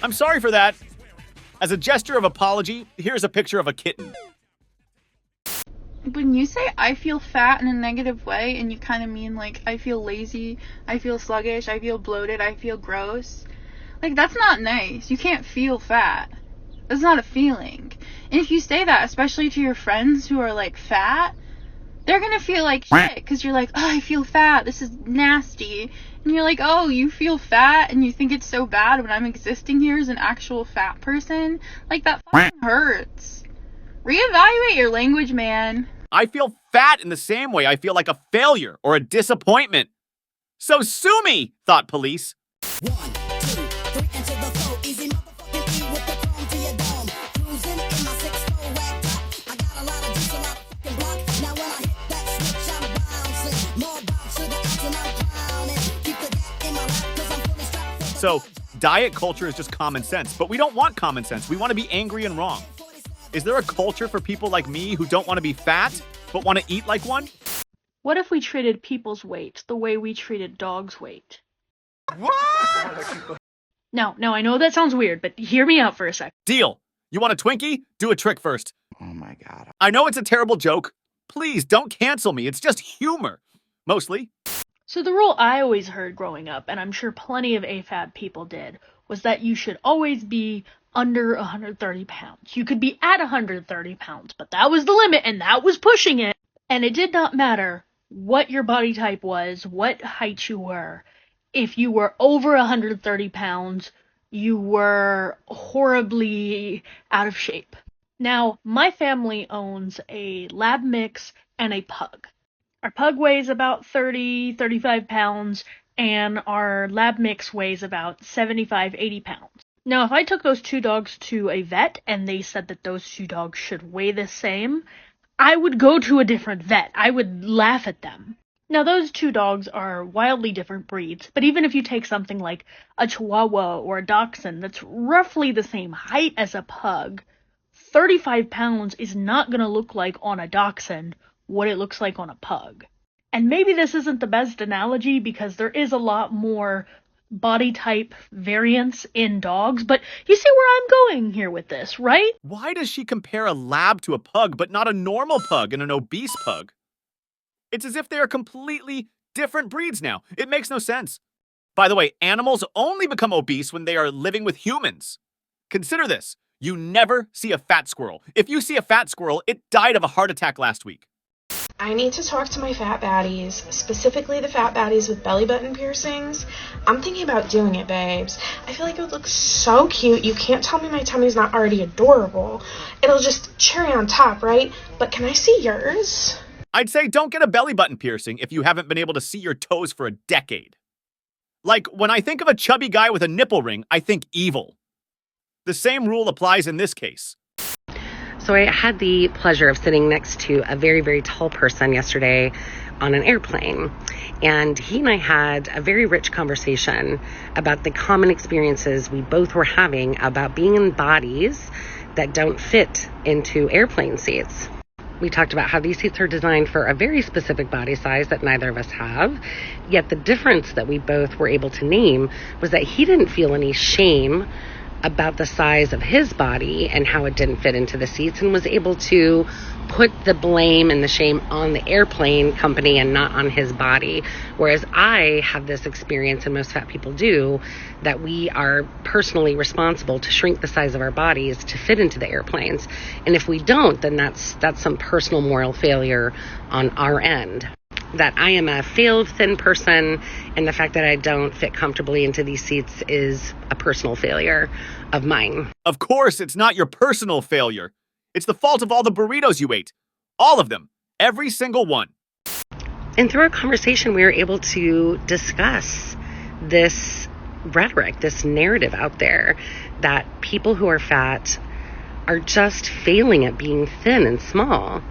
I'm sorry for that. As a gesture of apology, here's a picture of a kitten. When you say I feel fat in a negative way, and you kind of mean like I feel lazy, I feel sluggish, I feel bloated, I feel gross, like that's not nice. You can't feel fat. That's not a feeling. And if you say that, especially to your friends who are like fat, they're gonna feel like shit because you're like, oh, I feel fat, this is nasty. And you're like, oh, you feel fat and you think it's so bad when I'm existing here as an actual fat person? Like, that fucking hurts. Reevaluate your language, man. I feel fat in the same way I feel like a failure or a disappointment. So sue me, thought police. 1, 2, 3, into the flow. Easy motherfucking E with the chrome to your dome. Cruising in my 6'4" wag top. I got a lot of juice, a lot of fucking block. Now when I hit that switch, I'm bouncing. More bounce to the ounce and I'm clowning. Keep the gap in my lap 'cause I'm fully strapped for the So, diet culture is just common sense, but we don't want common sense. We want to be angry and wrong. Is there a culture for people like me who don't want to be fat, but want to eat like one? What if we treated people's weight the way we treated dogs' weight? What? No, I know that sounds weird, but hear me out for a sec. Deal. You want a Twinkie? Do a trick first. Oh my God. I know it's a terrible joke. Please don't cancel me. It's just humor. Mostly. So the rule I always heard growing up, and I'm sure plenty of AFAB people did, was that you should always be under 130 pounds. You could be at 130 pounds, but that was the limit, and that was pushing it. And it did not matter what your body type was, what height you were. If you were over 130 pounds, you were horribly out of shape. Now, my family owns a lab mix and a pug. Our pug weighs about 35 pounds, and our lab mix weighs about 75, 80 pounds. Now, if I took those two dogs to a vet and they said that those two dogs should weigh the same, I would go to a different vet. I would laugh at them. Now, those two dogs are wildly different breeds, but even if you take something like a Chihuahua or a Dachshund that's roughly the same height as a pug, 35 pounds is not going to look like on a Dachshund what it looks like on a pug. And maybe this isn't the best analogy because there is a lot more body type variance in dogs, but you see where I'm going here with this, right? Why does she compare a lab to a pug, but not a normal pug and an obese pug? It's as if they are completely different breeds now. It makes no sense. By the way, animals only become obese when they are living with humans. Consider this. You never see a fat squirrel. If you see a fat squirrel, it died of a heart attack last week. I need to talk to my fat baddies, specifically the fat baddies with belly button piercings. I'm thinking about doing it, babes. I feel like it would look so cute. You can't tell me my tummy's not already adorable. It'll just cherry on top, right? But can I see yours? I'd say don't get a belly button piercing if you haven't been able to see your toes for a decade. Like, when I think of a chubby guy with a nipple ring, I think evil. The same rule applies in this case. So I had the pleasure of sitting next to a very, very tall person yesterday on an airplane. And he and I had a very rich conversation about the common experiences we both were having about being in bodies that don't fit into airplane seats. We talked about how these seats are designed for a very specific body size that neither of us have. Yet the difference that we both were able to name was that he didn't feel any shame about the size of his body and how it didn't fit into the seats, and was able to put the blame and the shame on the airplane company and not on his body. Whereas I have this experience, and most fat people do, that we are personally responsible to shrink the size of our bodies to fit into the airplanes. And if we don't, then that's some personal moral failure on our end. That I am a failed thin person, and the fact that I don't fit comfortably into these seats is a personal failure of mine. Of course, it's not your personal failure. It's the fault of all the burritos you ate. All of them. Every single one. And through our conversation, we were able to discuss this rhetoric, this narrative out there that people who are fat are just failing at being thin and small.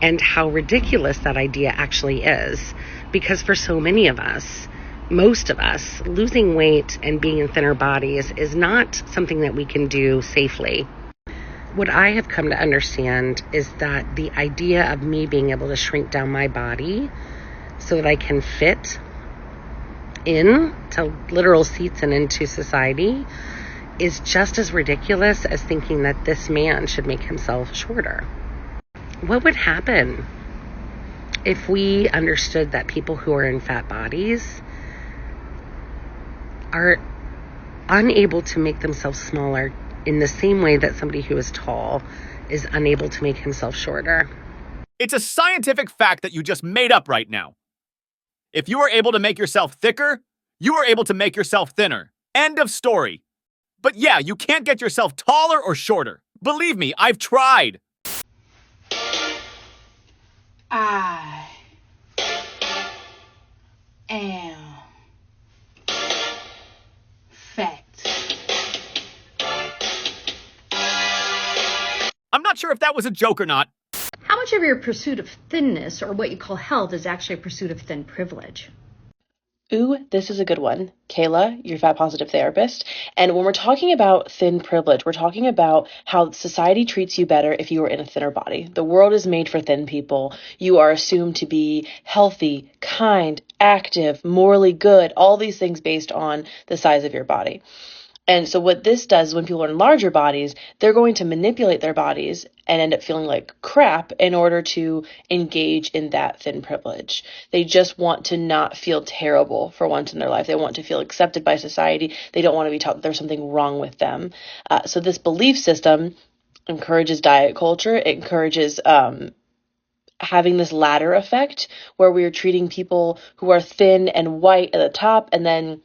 And how ridiculous that idea actually is. Because for so many of us, most of us, losing weight and being in thinner bodies is not something that we can do safely. What I have come to understand is that the idea of me being able to shrink down my body so that I can fit in to literal seats and into society is just as ridiculous as thinking that this man should make himself shorter. What would happen if we understood that people who are in fat bodies are unable to make themselves smaller in the same way that somebody who is tall is unable to make himself shorter? It's a scientific fact that you just made up right now. If you are able to make yourself thicker, you are able to make yourself thinner. End of story. But yeah, you can't get yourself taller or shorter. Believe me, I've tried. I am fat. I'm not sure if that was a joke or not. How much of your pursuit of thinness, or what you call health, is actually a pursuit of thin privilege? Ooh, this is a good one. Kayla, your fat positive therapist. And when we're talking about thin privilege, we're talking about how society treats you better if you are in a thinner body. The world is made for thin people. You are assumed to be healthy, kind, active, morally good, all these things based on the size of your body. And so what this does when people are in larger bodies, they're going to manipulate their bodies and end up feeling like crap in order to engage in that thin privilege. They just want to not feel terrible for once in their life. They want to feel accepted by society. They don't want to be taught that there's something wrong with them. So this belief system encourages diet culture. It encourages having this ladder effect where we are treating people who are thin and white at the top, and then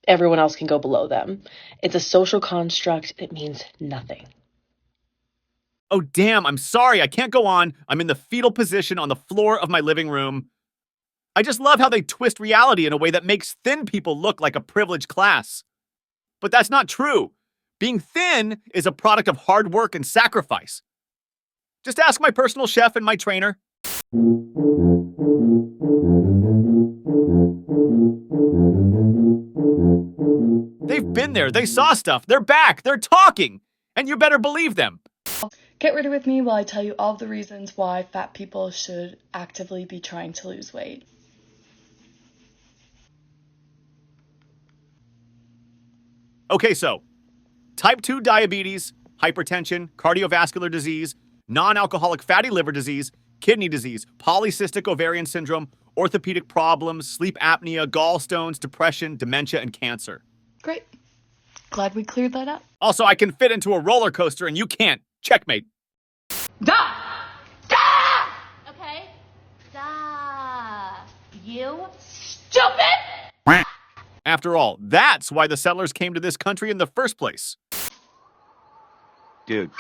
everyone else can go below them. It's a social construct. It means nothing. Oh, damn, I'm sorry. I can't go on. I'm in the fetal position on the floor of my living room. I just love how they twist reality in a way that makes thin people look like a privileged class. But that's not true. Being thin is a product of hard work and sacrifice. Just ask my personal chef and my trainer. They've been there. They saw stuff. They're back. They're talking. And you better believe them. Get ready with me while I tell you all the reasons why fat people should actively be trying to lose weight. Okay, so type 2 diabetes, hypertension, cardiovascular disease, non-alcoholic fatty liver disease, kidney disease, polycystic ovarian syndrome, orthopedic problems, sleep apnea, gallstones, depression, dementia, and cancer. Great. Glad we cleared that up. Also, I can fit into a roller coaster and you can't. Checkmate. Duh! Okay? Duh. You Stupid! After all, that's why the settlers came to this country in the first place. Dude.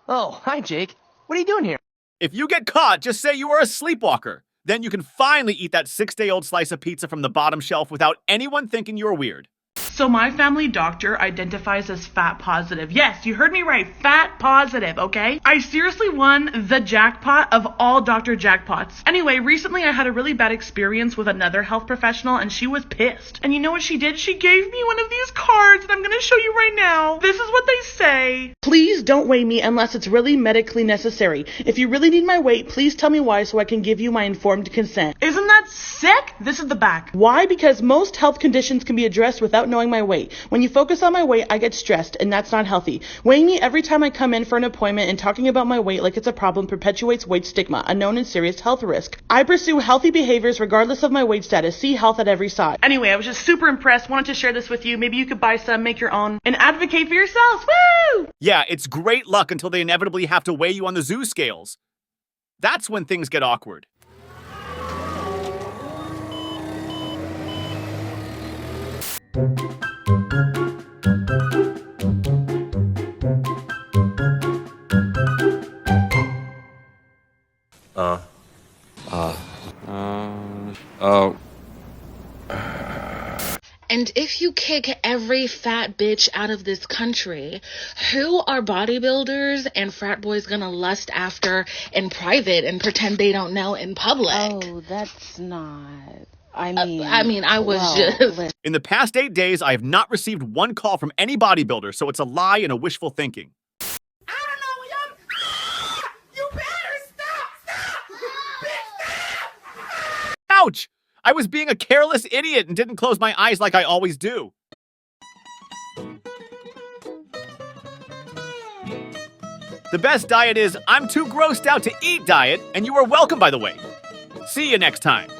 Oh, hi, Jake. What are you doing here? If you get caught, just say you are a sleepwalker. Then you can finally eat that 6-day-old slice of pizza from the bottom shelf without anyone thinking you're weird. So my family doctor identifies as fat positive. Yes, you heard me right. Fat positive, okay? I seriously won the jackpot of all Dr. Jackpots. Anyway, recently I had a really bad experience with another health professional and she was pissed. And you know what she did? She gave me one of these cards that I'm gonna show you right now. This is what they say. Please don't weigh me unless it's really medically necessary. If you really need my weight, please tell me why so I can give you my informed consent. Isn't that sick? This is the back. Why? Because most health conditions can be addressed without knowing my weight. When you focus on my weight, I get stressed, and that's not healthy. Weighing me every time I come in for an appointment and talking about my weight like it's a problem perpetuates weight stigma, a known and serious health risk. I pursue healthy behaviors regardless of my weight status. See health at every side. Anyway, I was just super impressed. Wanted to share this with you. Maybe you could buy some, make your own, and advocate for yourselves. Woo! Yeah, it's great luck until they inevitably have to weigh you on the zoo scales. That's when things get awkward. And if you kick every fat bitch out of this country, who are bodybuilders and frat boys gonna lust after in private and pretend they don't know in public? Oh, that's not... I was just... In the past 8 days, I have not received one call from any bodybuilder, so it's a lie and a wishful thinking. You better stop! Ouch! I was being a careless idiot and didn't close my eyes like I always do. The best diet is I'm too grossed out to eat diet, and you are welcome, by the way. See you next time.